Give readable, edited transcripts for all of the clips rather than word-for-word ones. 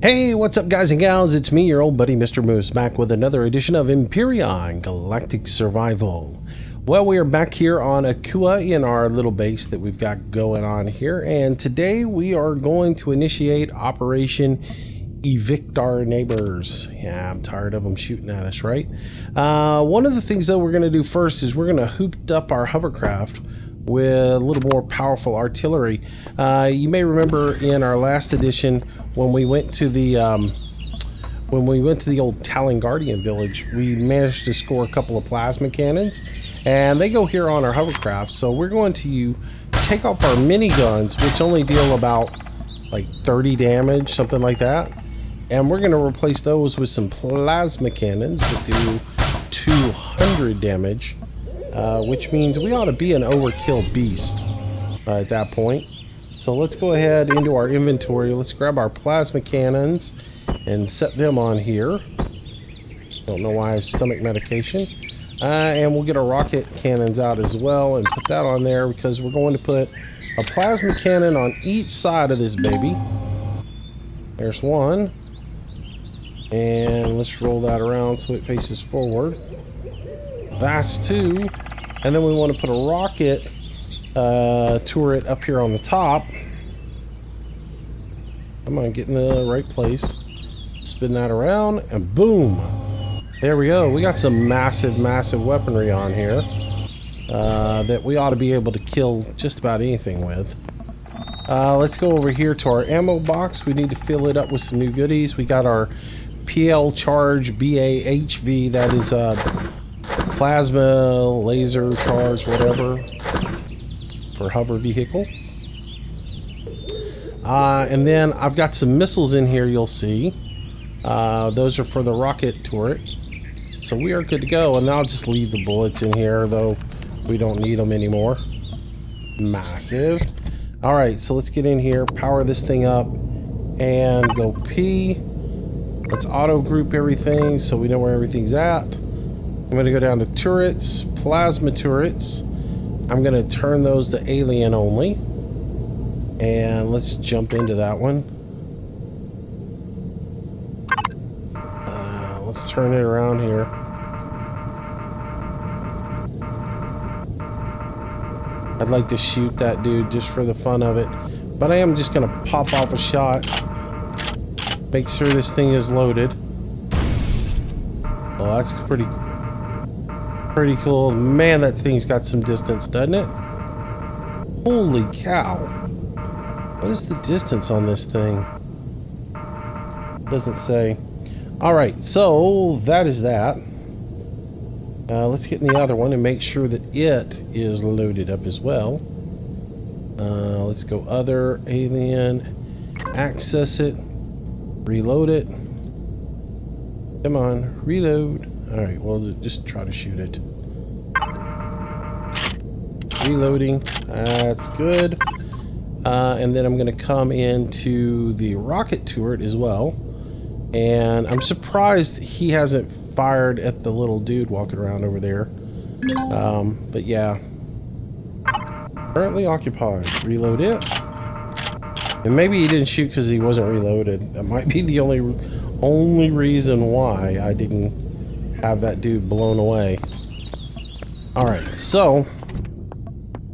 Hey, what's up guys and gals? It's me, your old buddy Mr. Moose, back with another edition of Empyrion, Galactic Survival. Well, we are back here on Akua in our little base that we've got going on here, and today we are going to initiate Operation Evict Our Neighbors. Yeah, I'm tired of them shooting at us, right? One of the things that we're going to do first is we're going to hoop up our hovercraft with a little more powerful artillery. You may remember in our last edition when we went to the old Talon Guardian village, we managed to score a couple of plasma cannons, and they go here on our hovercraft. So we're going to take off our miniguns, which only deal about like 30 damage, something like that, and we're going to replace those with some plasma cannons that do 200 damage. Which means we ought to be an overkill beast at that point. So let's go ahead into our inventory. Let's grab our plasma cannons and set them on here. Don't know why I have stomach medication. And we'll get our rocket cannons out as well and put that on there, because we're going to put a plasma cannon on each side of this baby. There's one. And let's roll that around so it faces forward. That's two. And then we want to put a rocket turret up here on the top. Come on, get in the right place. Spin that around, and boom! There we go. We got some massive weaponry on here that we ought to be able to kill just about anything with. Let's go over here to our ammo box. We need to fill it up with some new goodies. We got our PL Charge BAHV, that is plasma laser charge, whatever, for hover vehicle. And then I've got some missiles in here, you'll see. Those are for the rocket turret. So we are good to go. And I'll just leave the bullets in here, though we don't need them anymore. Massive. Alright, so let's get in here, power this thing up, and go P. Let's auto group everything so we know where everything's at. I'm going to go down to turrets, plasma turrets. I'm going to turn those to alien only. And let's jump into that one. Let's turn it around here. I'd like to shoot that dude just for the fun of it. But I am just going to pop off a shot. Make sure this thing is loaded. Oh, that's pretty cool. Man, that thing's got some distance, doesn't it? Holy cow. What is the distance on this thing? Doesn't say. Alright, so that is that. Let's get in the other one and make sure that it is loaded up as well. Let's go other, alien, access it, reload it. Come on, reload. Alright, well, just try to shoot it. Reloading. That's good. And then I'm going to come into the rocket turret as well. And I'm surprised he hasn't fired at the little dude walking around over there. But yeah. Currently occupied. Reload it. And maybe he didn't shoot because he wasn't reloaded. That might be the only reason why I didn't have that dude blown away. Alright, so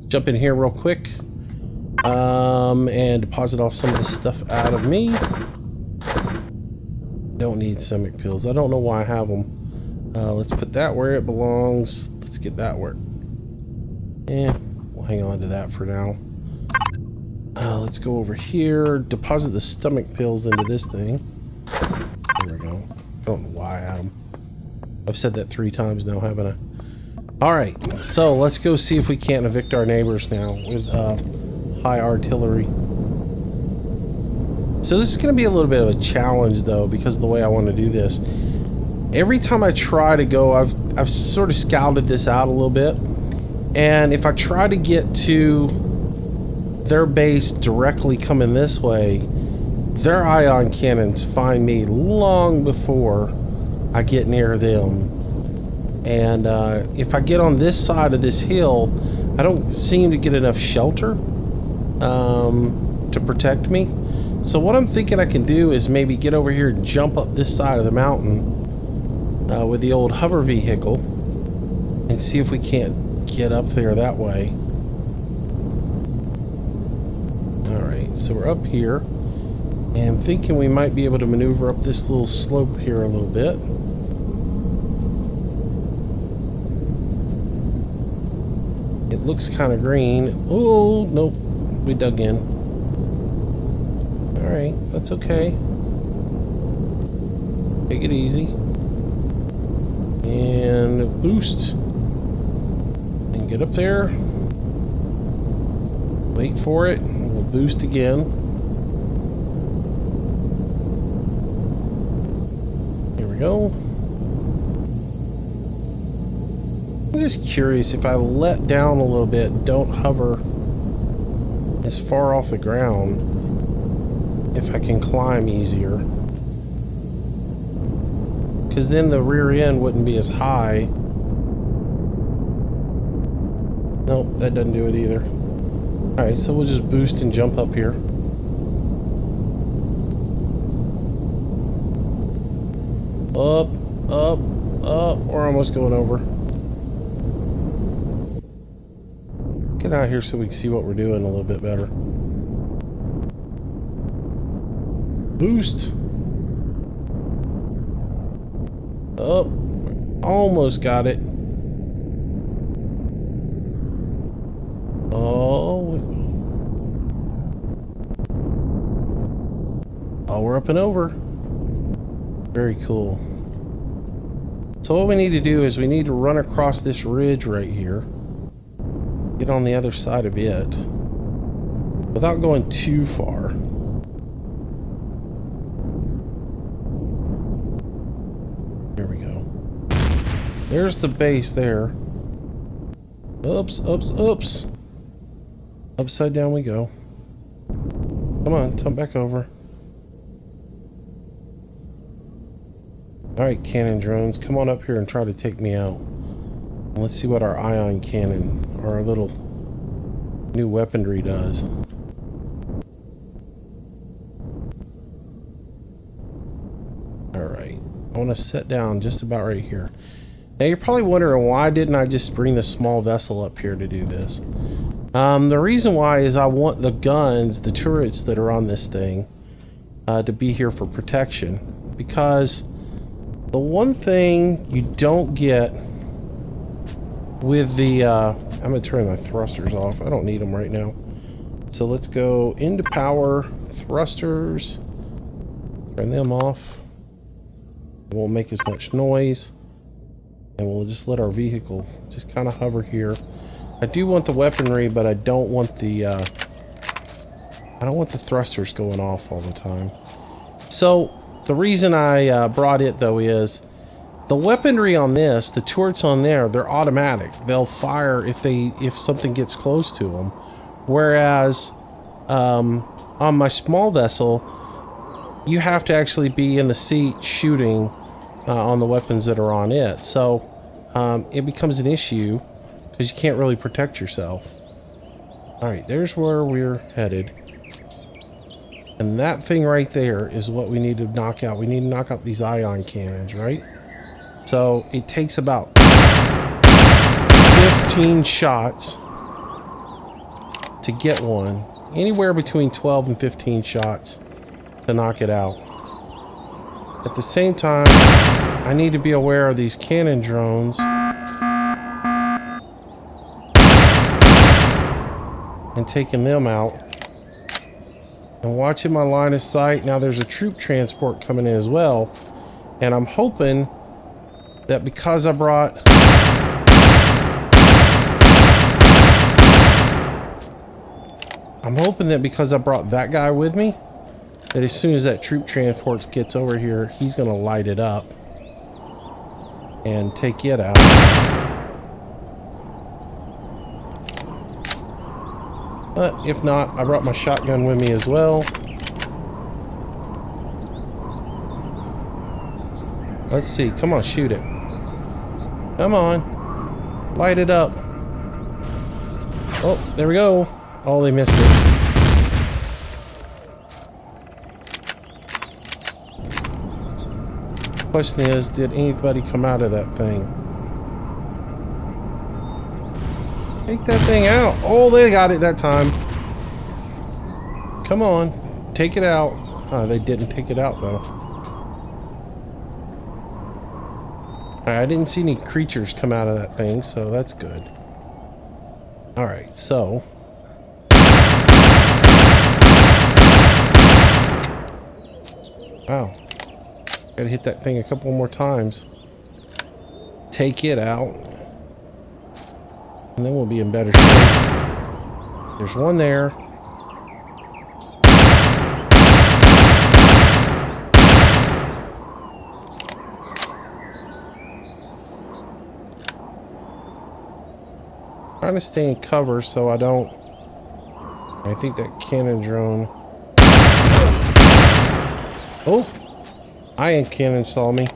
jump in here real quick and deposit off some of the stuff out of me. Don't need stomach pills. I don't know why I have them. Let's put that where it belongs. Let's get that where. We'll hang on to that for now. Let's go over here. Deposit the stomach pills into this thing. There we go. I don't know why I had them. I've said that 3 times now, haven't I? Alright, so let's go see if we can't evict our neighbors now with high artillery. So this is going to be a little bit of a challenge, though, because of the way I want to do this. Every time I try to go, I've sort of scouted this out a little bit. And if I try to get to their base directly coming this way, their ion cannons find me long before I get near them. And if I get on this side of this hill, I don't seem to get enough shelter to protect me. So what I'm thinking I can do is maybe get over here and jump up this side of the mountain with the old hover vehicle and see if we can't get up there that way. Alright, so we're up here. And I'm thinking we might be able to maneuver up this little slope here a little bit. It looks kind of green. Oh, nope. We dug in. Alright, that's okay. Take it easy. And boost. And get up there. Wait for it. We'll boost again. Here we go. I'm just curious if I let down a little bit, don't hover as far off the ground, if I can climb easier. Because then the rear end wouldn't be as high. Nope, that doesn't do it either. Alright, so we'll just boost and jump up here. Up, up, up. We're almost going over. Get out here so we can see what we're doing a little bit better. Boost. Up. Almost got it. Oh, we're up and over. Very cool. So what we need to do is we need to run across this ridge right here. Get on the other side of it without going too far. There we go. There's the base there. Oops, oops, oops. Upside down we go. Come on, come back over. Alright, cannon drones, come on up here and try to take me out. And let's see what our ion cannon, our little new weaponry does. Alright, I want to set down just about right here. Now you're probably wondering, why didn't I just bring the small vessel up here to do this? The reason why is I want the guns, the turrets that are on this thing, to be here for protection. Because the one thing you don't get with the... I'm going to turn my thrusters off. I don't need them right now. So let's go into power, thrusters, turn them off. It won't make as much noise. And we'll just let our vehicle just kind of hover here. I do want the weaponry, but I don't want the thrusters going off all the time. So the reason I brought it though is the weaponry on this, the turrets on there, they're automatic. They'll fire if something gets close to them. Whereas on my small vessel, you have to actually be in the seat shooting on the weapons that are on it. So it becomes an issue because you can't really protect yourself. Alright, there's where we're headed. And that thing right there is what we need to knock out. We need to knock out these ion cannons, right? So it takes about 15 shots to get one. Anywhere between 12 and 15 shots to knock it out. At the same time, I need to be aware of these cannon drones and taking them out. And watching my line of sight. Now there's a troop transport coming in as well. And I'm hoping that because I brought... that guy with me, that as soon as that troop transport gets over here, he's going to light it up and take it out. But if not, I brought my shotgun with me as well. Let's see. Come on, shoot it. Come on. Light it up. Oh, there we go. Oh, they missed it. Question is, did anybody come out of that thing? Take that thing out. Oh, they got it that time. Come on. Take it out. Oh, they didn't take it out, though. I didn't see any creatures come out of that thing, so that's good. Alright, so... Wow. Gotta hit that thing a couple more times. Take it out. And then we'll be in better shape. There's one there. Trying to stay in cover so I don't... I think that cannon drone... Oh! Ion cannon saw me.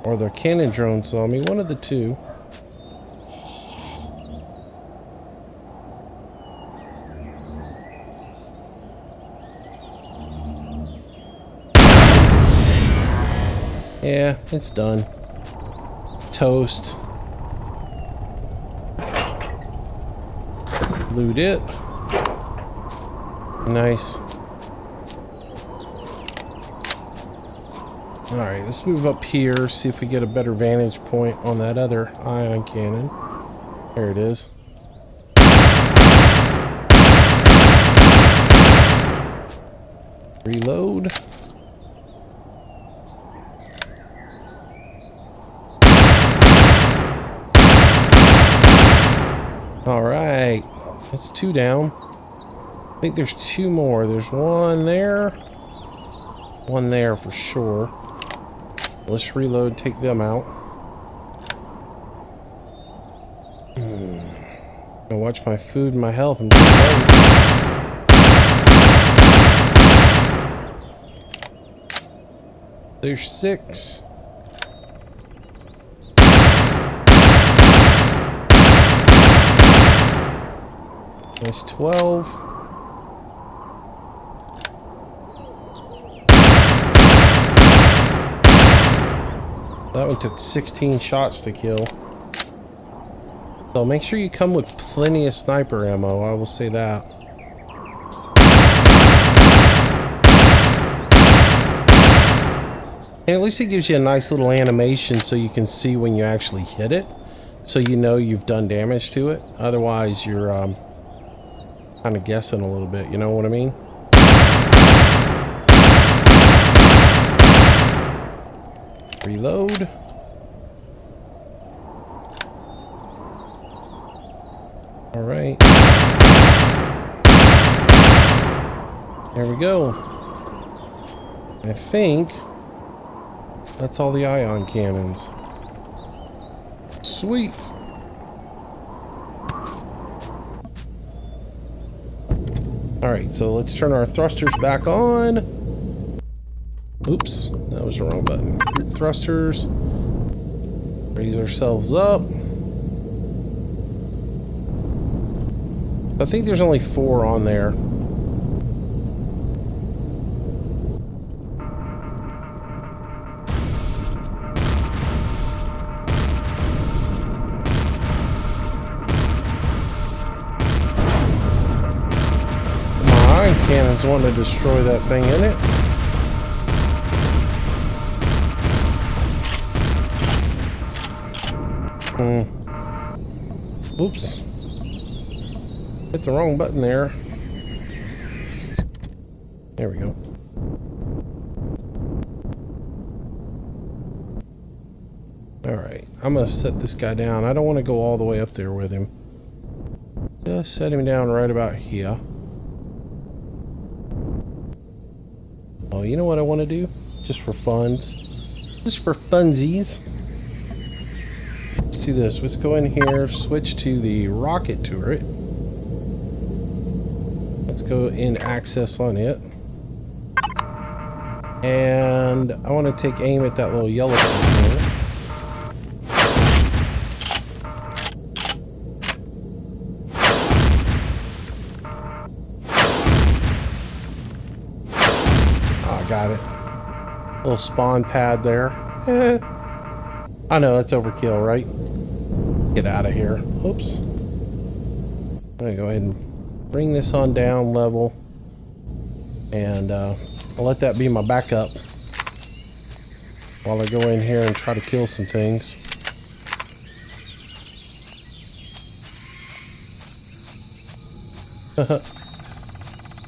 Or the cannon drone saw me. One of the two. Yeah, it's done. Toast. Loot it. Nice. Alright, let's move up here, see if we get a better vantage point on that other ion cannon. There it is. Reload. Alright, that's 2 down. I think there's 2 more. There's one there. One there for sure. Let's reload, take them out. Gonna watch my food and my health and there's 6. That's 12. That one took 16 shots to kill. So make sure you come with plenty of sniper ammo, I will say that. And at least it gives you a nice little animation so you can see when you actually hit it. So you know you've done damage to it. Otherwise you're kind of guessing a little bit, you know what I mean? Reload. All right. There we go. I think that's all the ion cannons. Sweet. All right, so let's turn our thrusters back on. Oops, that was the wrong button. Group thrusters. Raise ourselves up. I think there's only 4 on there. My ion cannons want to destroy that thing, isn't it? Oops. Hit the wrong button there. There we go. Alright, I'm gonna set this guy down. I don't want to go all the way up there with him. Just set him down right about here. Oh, you know what I want to do? Just for funds. Just for funsies. Let's do this. Let's go in here, switch to the rocket turret. Let's go in access on it. And I want to take aim at that little yellow piece there. Oh, I got it. Little spawn pad there. Eh, I know it's overkill, right? Get out of here. Oops. I'm gonna go ahead and bring this on down level, and I'll let that be my backup while I go in here and try to kill some things.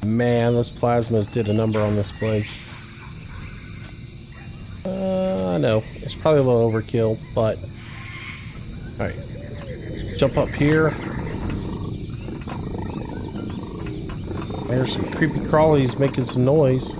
Man, those plasmas did a number on this place. I know it's probably a little overkill, but all right, jump up here. There's some creepy crawlies making some noise.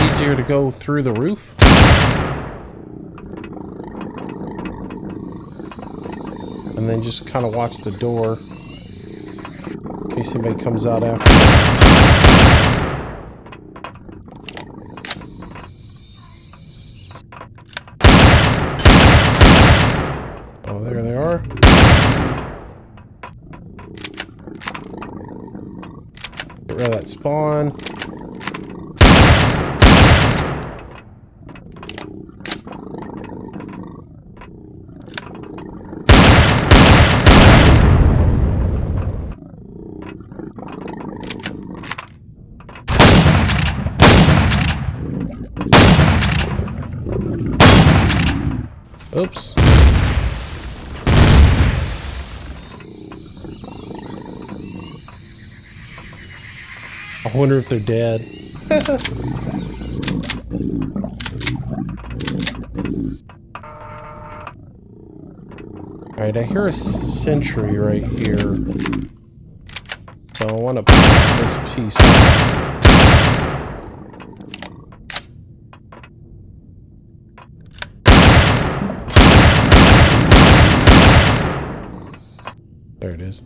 Easier to go through the roof. And then just kind of watch the door in case anybody comes out after. Oh, there they are. Get rid of that spawn. Oops. I wonder if they're dead. Alright, I hear a sentry right here. So I want to put this piece on. There it is.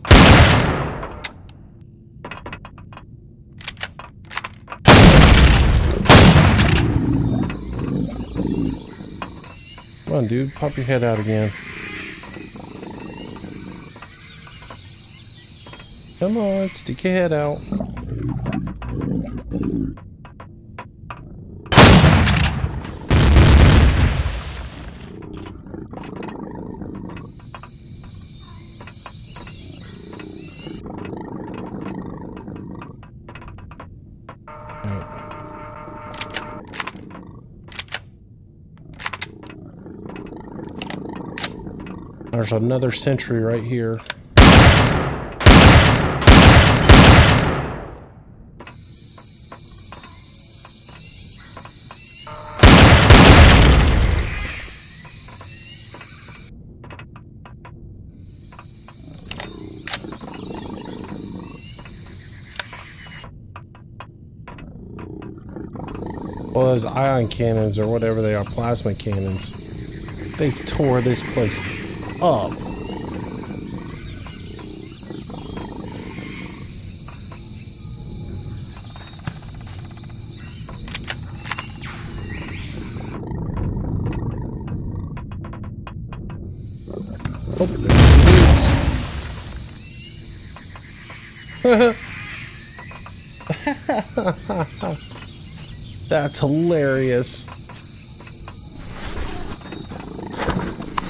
Come on, dude. Pop your head out again. Come on, stick your head out. There's another sentry right here. Well, those ion cannons or whatever they are, plasma cannons, they've tore this place up. Oh, there's That's hilarious.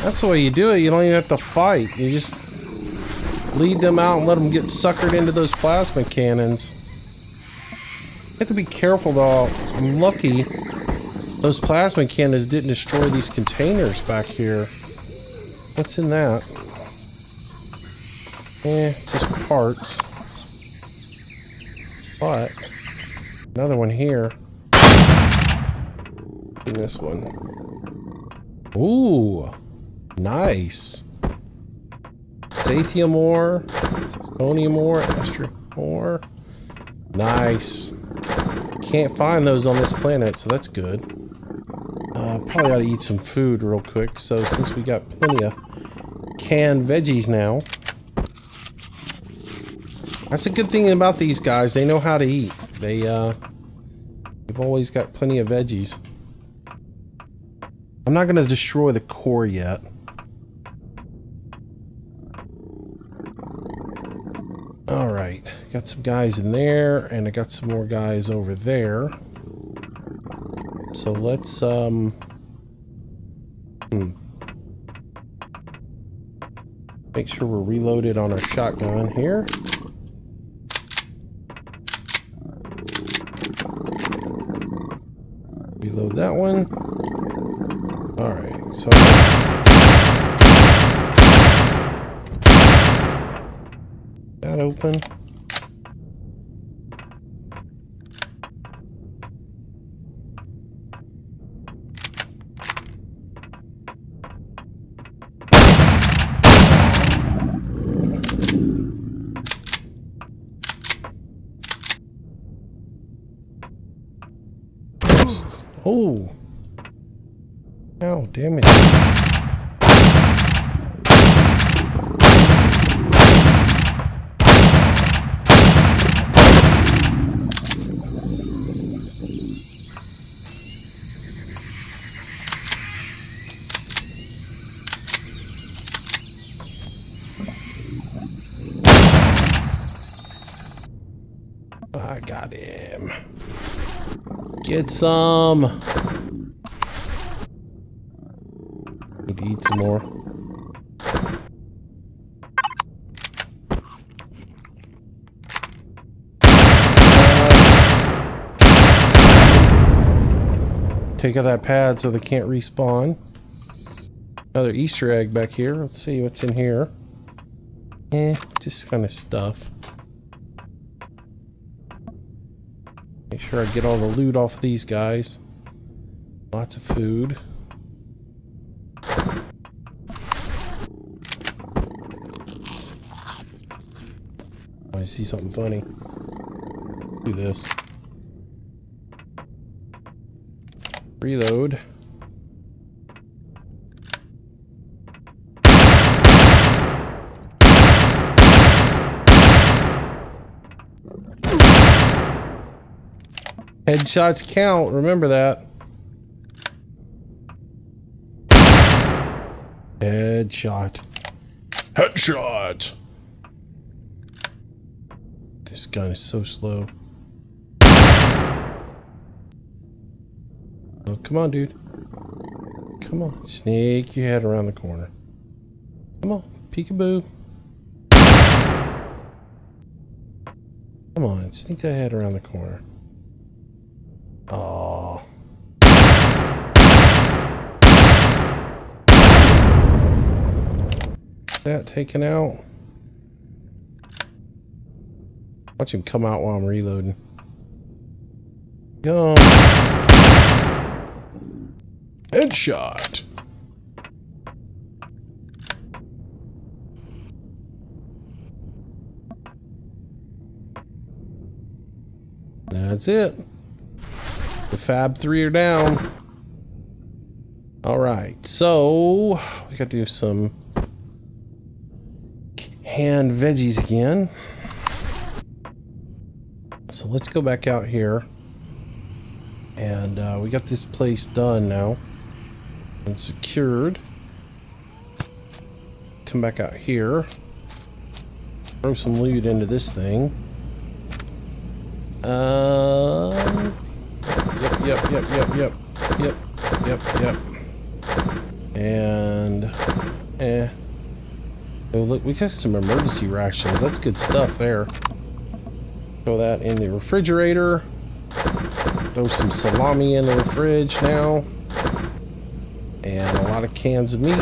That's the way you do it. You don't even have to fight. You just lead them out and let them get suckered into those plasma cannons. You have to be careful though. I'm lucky those plasma cannons didn't destroy these containers back here. What's in that? Just parts. But another one here. And this one. Ooh, nice. Satium ore, zirconium ore, astrium ore. Nice. Can't find those on this planet, so that's good. Probably ought to eat some food real quick. So since we got plenty of canned veggies now, That's a good thing about these guys. They know how to eat. They've always got plenty of veggies. I'm not going to destroy the core yet. Alright, got some guys in there, and I got some more guys over there. So let's, make sure we're reloaded on our shotgun here. Reload that one. Alright, so... that open. Oh! Ow, damn it. I got him. Get some. Need to eat some more. Take out that pad so they can't respawn. Another Easter egg back here. Let's see what's in here. Just kind of stuff. Make sure I get all the loot off of these guys. Lots of food. I see something funny. Do this. Reload. Headshots count, remember that. Headshot. Headshot! This gun is so slow. Oh, come on, dude. Come on, sneak your head around the corner. Come on, peekaboo. Come on, sneak that head around the corner. Oh. That taken out. Watch him come out while I'm reloading. Go. Headshot. That's it. The Fab 3 are down. Alright, so we gotta do some canned veggies again. So let's go back out here. And we got this place done now and secured. Come back out here. Throw some loot into this thing. Yep. And oh look, we got some emergency rations. That's good stuff there. Throw that in the refrigerator. Throw some salami in the fridge now. And a lot of cans of meat.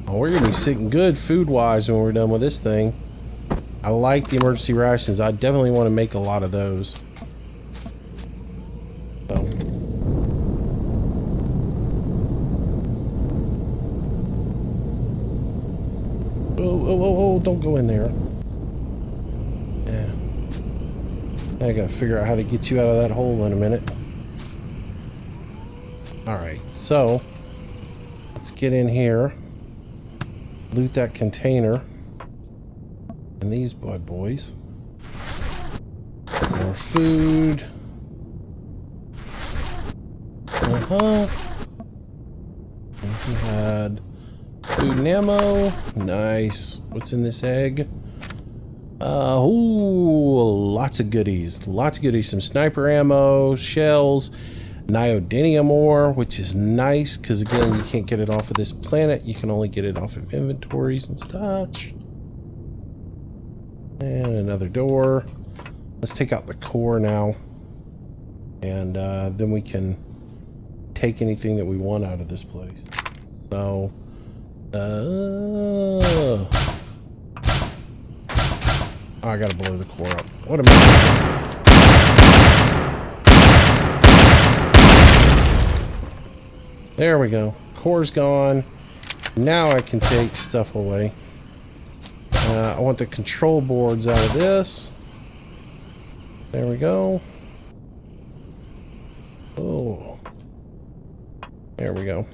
Oh, we're gonna be sitting good food-wise when we're done with this thing. I like the emergency rations. I definitely want to make a lot of those. So. Oh, don't go in there. Yeah. I gotta figure out how to get you out of that hole in a minute. Alright, so let's get in here. Loot that container. And these bad boys. More food. And we had food and ammo. Nice. What's in this egg? Ooh, lots of goodies. Lots of goodies. Some sniper ammo, shells, neodymium ore, which is nice because again, you can't get it off of this planet. You can only get it off of inventories and such. And another door. Let's take out the core now. And then we can take anything that we want out of this place. So, oh, I gotta blow the core up. What am I doing? There we go. Core's gone. Now I can take stuff away. I want the control boards out of this. There we go. Oh. There we go.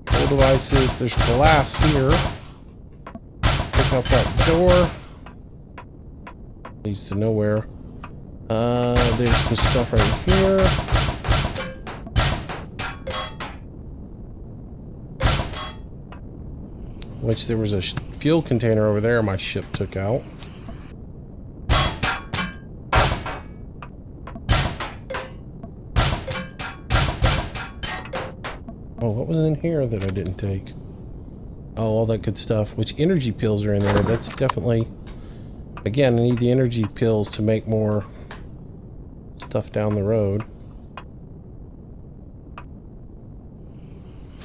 Control devices. There's glass here. Pick up that door. Leads to nowhere. There's some stuff right here. Which there was a fuel container over there my ship took out. Oh, what was in here that I didn't take? Oh, all that good stuff. Which energy pills are in there? That's definitely... Again, I need the energy pills to make more stuff down the road.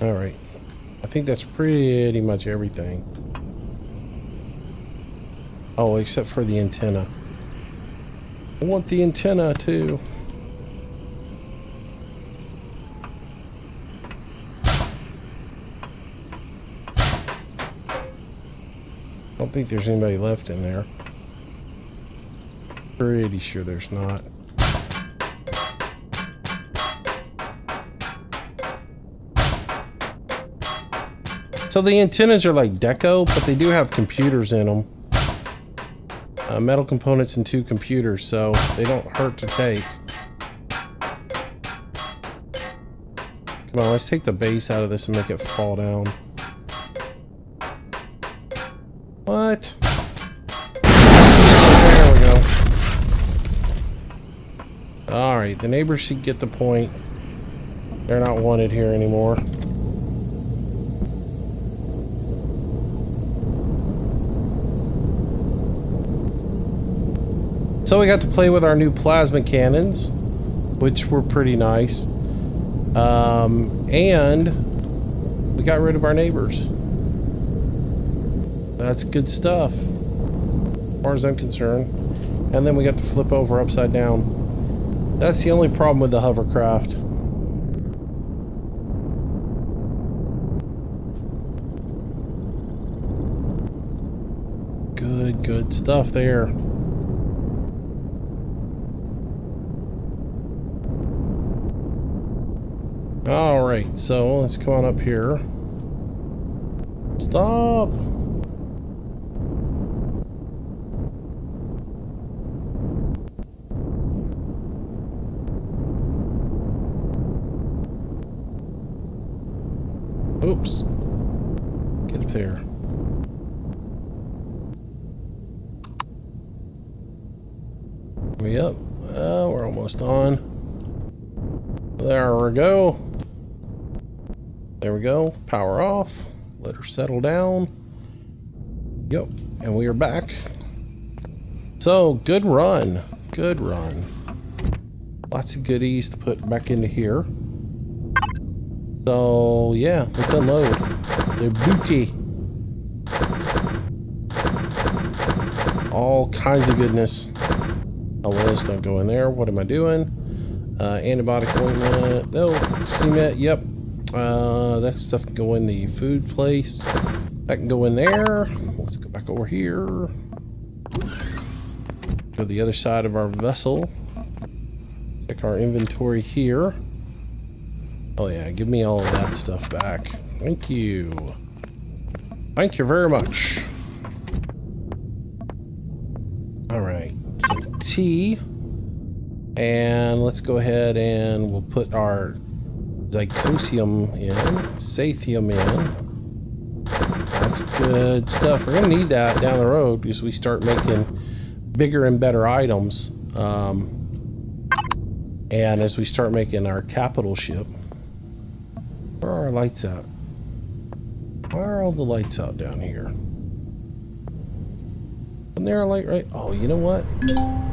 Alright. I think that's pretty much everything. Oh, except for the antenna. I want the antenna too. I don't think there's anybody left in there. Pretty sure there's not. So the antennas are like deco, but they do have computers in them. Metal components and 2 computers, so they don't hurt to take. Come on, let's take the base out of this and make it fall down. What? There we go. Alright, the neighbors should get the point. They're not wanted here anymore. So we got to play with our new plasma cannons, which were pretty nice. And we got rid of our neighbors. That's good stuff, as far as I'm concerned. And then we got to flip over upside down. That's the only problem with the hovercraft. Good stuff there. Alright, so let's come on up here. Stop! Oops. Get up there. We up? We're almost on. There we go. There we go. Power off. Let her settle down. Yep. And we are back. So, good run. Good run. Lots of goodies to put back into here. So, yeah. Let's unload the booty. All kinds of goodness. Oh, well, those don't go in there. What am I doing? Antibiotic ointment. Oh, cement. Yep. That stuff can go in the food place. That can go in there. Let's go back over here. Go to the other side of our vessel. Check our inventory here. Oh yeah, give me all of that stuff back. Thank you. Thank you very much. some tea. And let's go ahead and we'll put our Zycosium in, Sathium in. That's good stuff. We're going to need that down the road as we start making bigger and better items. And as we start making our capital ship. Where are our lights at? Why are all the lights out down here? Isn't there a light right? Oh, you know what?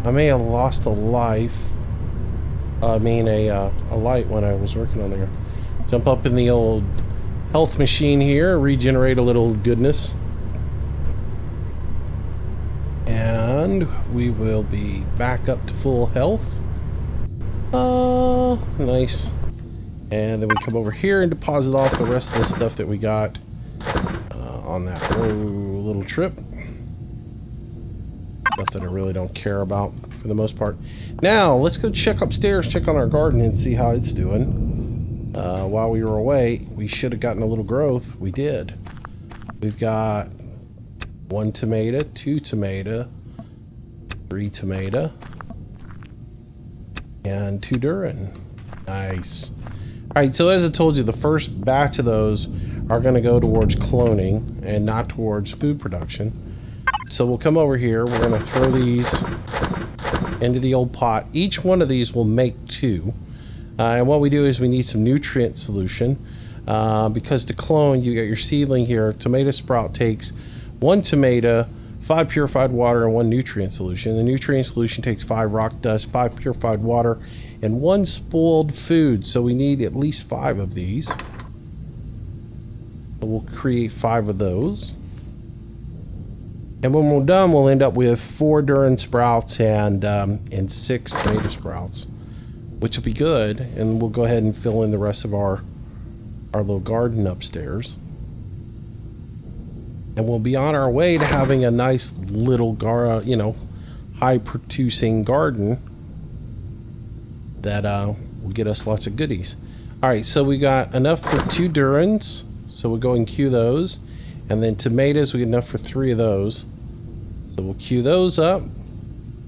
I may have lost a life. I mean a light when I was working on there. Jump up in the old health machine here, regenerate a little goodness. And we will be back up to full health. Nice. And then we come over here and deposit off the rest of the stuff that we got on that little trip. Stuff that I really don't care about for the most part. Now, let's go check upstairs, check on our garden and see how it's doing. While we were away, we should have gotten a little growth. We did. We've got 1 tomato, 2 tomato, 3 tomato, and 2 durin. Nice. Alright, so as I told you, the first batch of those are going to go towards cloning and not towards food production. So we'll come over here, we're going to throw these into the old pot. Each one of these will make 2. And what we do is we need some nutrient solution. Because to clone, you got your seedling here. Tomato sprout takes 1 tomato, 5 purified water, and 1 nutrient solution. The nutrient solution takes 5 rock dust, 5 purified water, and 1 spoiled food. So we need at least 5 of these. So we'll create 5 of those. And when we're done, we'll end up with 4 durin sprouts and 6 tomato sprouts, which will be good. And we'll go ahead and fill in the rest of our little garden upstairs. And we'll be on our way to having a nice little high producing garden that will get us lots of goodies. All right, so we got enough for 2 durins, so we'll go and queue those. And then tomatoes, we get enough for 3 of those. So we'll queue those up,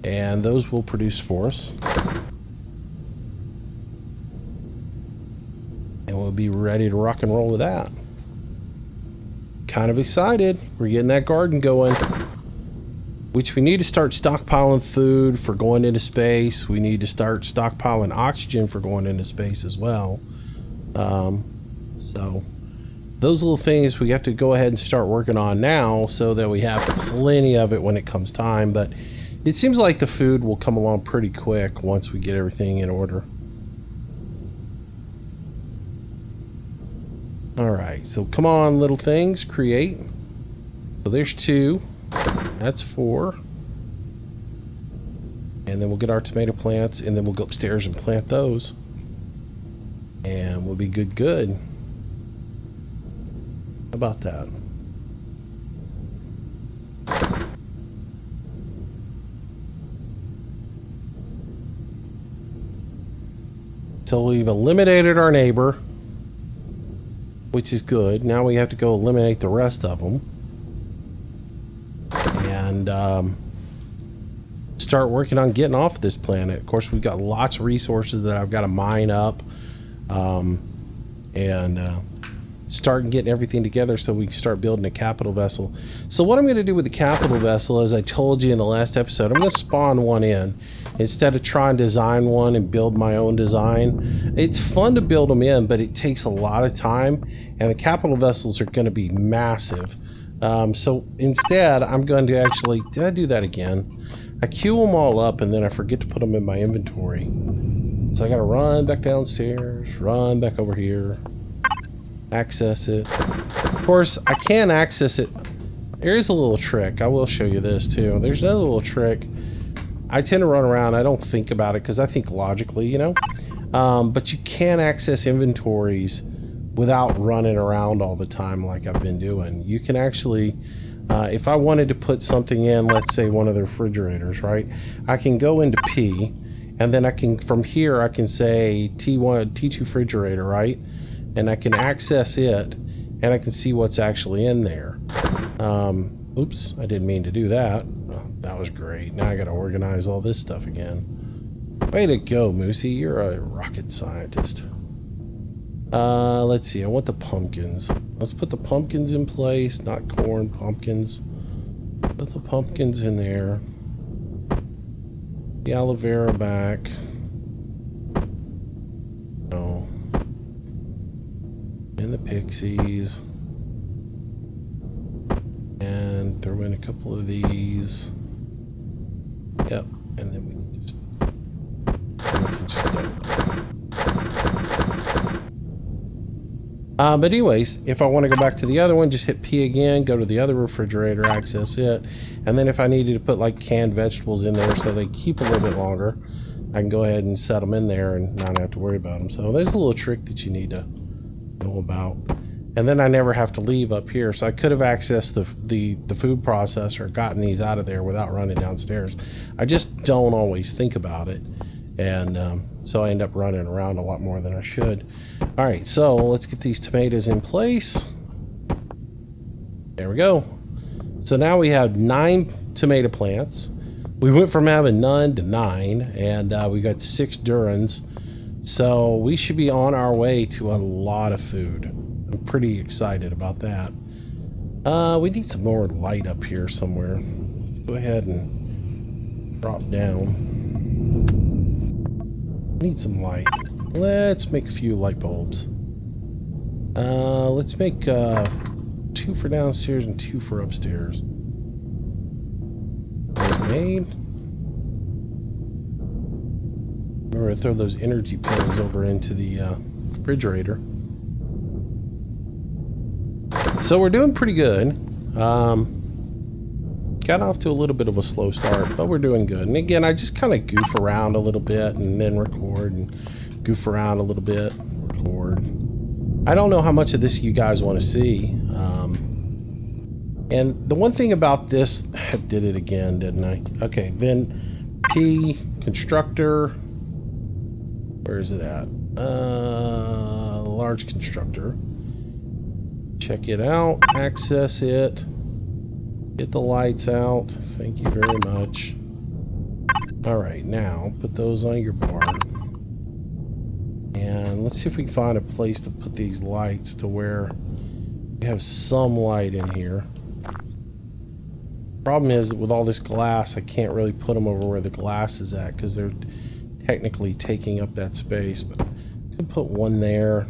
and those will produce for us. And we'll be ready to rock and roll with that. Kind of excited. We're getting that garden going. Which we need to start stockpiling food for going into space. We need to start stockpiling oxygen for going into space as well. So those little things we have to go ahead and start working on now so that we have plenty of it when it comes time. But it seems like the food will come along pretty quick once we get everything in order. Alright, so come on little things, create. So there's 2. That's 4. And then we'll get our tomato plants and then we'll go upstairs and plant those. And we'll be good. How about that? So we've eliminated our neighbor, which is good. Now we have to go eliminate the rest of them. And start working on getting off this planet. Of course, we've got lots of resources that I've got to mine up. Start getting everything together so we can start building a capital vessel. So what I'm going to do with the capital vessel, as I told you in the last episode, I'm going to spawn one in instead of trying to design one and build my own design. It's fun to build them in, but it takes a lot of time, and the capital vessels are going to be massive. So instead, I'm going to actually, did I do that again? I queue them all up and then I forget to put them in my inventory. So I got to run back downstairs, run back over here, access it. Of course, I can access it. There is a little trick. I will show you this too. There's another little trick. I tend to run around. I don't think about it because I think logically, you know. But you can access inventories without running around all the time like I've been doing. You can actually, if I wanted to put something in, let's say one of the refrigerators, right? I can go into P, and then I can, from here, I can say T1, T2 refrigerator, right? And I can access it, and I can see what's actually in there. Oops, I didn't mean to do that. Oh, that was great. Now I gotta organize all this stuff again. Way to go, Moosey. You're a rocket scientist. Let's see. I want the pumpkins. Let's put the pumpkins in place. Not corn, pumpkins. Put the pumpkins in there. The aloe vera back. Oh. And the pixies. And throw in a couple of these. Yep. And then we can just... But anyways, if I want to go back to the other one, just hit P again, go to the other refrigerator, access it, and then if I needed to put like canned vegetables in there so they keep a little bit longer, I can go ahead and set them in there and not have to worry about them. So there's a little trick that you need to know about. And then I never have to leave up here, so I could have accessed the food processor, gotten these out of there without running downstairs. I just don't always think about it, and so I end up running around a lot more than I should. All right, so let's get these tomatoes in place. There we go. So now we have 9 tomato plants. We went from having none to 9, and we got 6 Durans. So we should be on our way to a lot of food. I'm pretty excited about that. We need some more light up here somewhere. Let's go ahead and drop down. Need some light. Let's make a few light bulbs. Let's make 2 for downstairs and 2 for upstairs. Made. We're gonna throw those energy pills over into the refrigerator. So we're doing pretty good. Got off to a little bit of a slow start, but we're doing good. And again, I just kind of goof around a little bit and then record, and goof around a little bit, record. I don't know how much of this you guys want to see. And the one thing about this, I did it again, didn't I? Okay, then P, constructor. Where is it at? Large constructor. Check it out, access it, get the lights out. Thank you very much. All right, now put those on your board. And let's see if we can find a place to put these lights to where we have some light in here. Problem is, with all this glass, I can't really put them over where the glass is at because they're technically taking up that space. But I could put one there.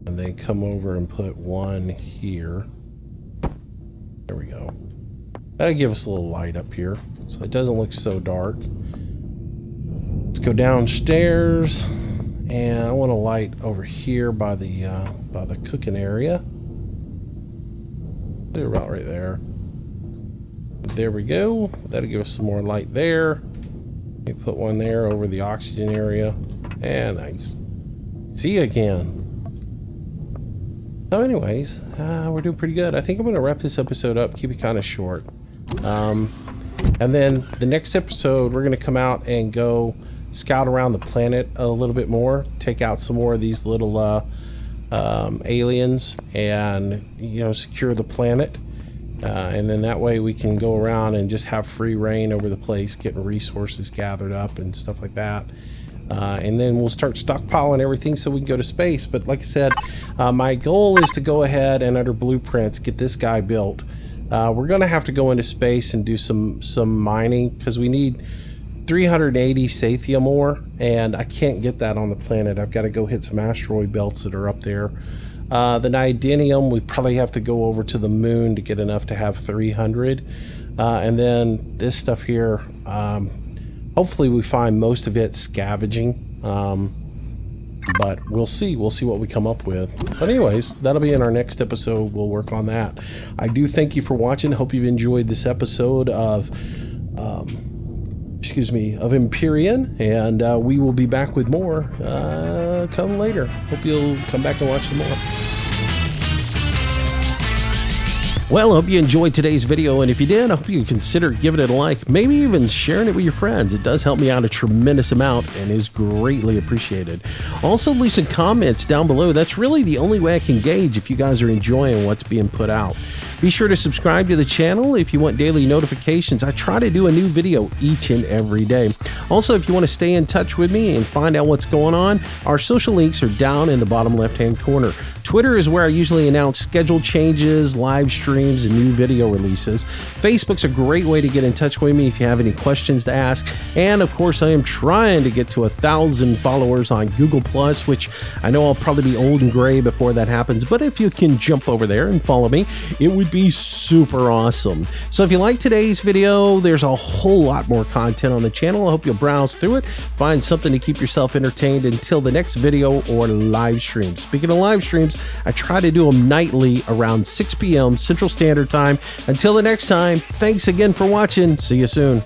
And then come over and put one here. There we go. That'll give us a little light up here, so it doesn't look so dark. Let's go downstairs, and I want a light over here by the cooking area. Put it about right there. There we go. That'll give us some more light there. Let me put one there over the oxygen area, and nice. See you again. So anyways, we're doing pretty good. I think I'm going to wrap this episode up, keep it kind of short. And then the next episode, we're going to come out and go scout around the planet a little bit more, take out some more of these little aliens, and, you know, secure the planet. And then that way we can go around and just have free reign over the place, getting resources gathered up and stuff like that. And then we'll start stockpiling everything so we can go to space. But like I said, my goal is to go ahead and under blueprints get this guy built. We're going to have to go into space and do some mining because we need 380 Sathium ore, and I can't get that on the planet. I've got to go hit some asteroid belts that are up there. The Nidinium, we probably have to go over to the moon to get enough to have 300. And then this stuff here, hopefully we find most of it scavenging, but we'll see what we come up with. But anyways, that'll be in our next episode. We'll work on that. I do thank you for watching. Hope you've enjoyed this episode of Empyrion, and we will be back with more come later. Hope you'll come back and watch some more. Well, I hope you enjoyed today's video, and if you did, I hope you consider giving it a like, maybe even sharing it with your friends. It does help me out a tremendous amount and is greatly appreciated. Also, leave some comments down below. That's really the only way I can gauge if you guys are enjoying what's being put out. Be sure to subscribe to the channel if you want daily notifications. I try to do a new video each and every day. Also, if you want to stay in touch with me and find out what's going on, our social links are down in the bottom left-hand corner. Twitter is where I usually announce schedule changes, live streams, and new video releases. Facebook's a great way to get in touch with me if you have any questions to ask. And of course, I am trying to get to 1,000 followers on Google+, which I know I'll probably be old and gray before that happens. But if you can jump over there and follow me, it would be super awesome. So if you like today's video, there's a whole lot more content on the channel. I hope you'll browse through it, find something to keep yourself entertained until the next video or live stream. Speaking of live streams, I try to do them nightly around 6 p.m. Central Standard Time. Until the next time, thanks again for watching. See you soon.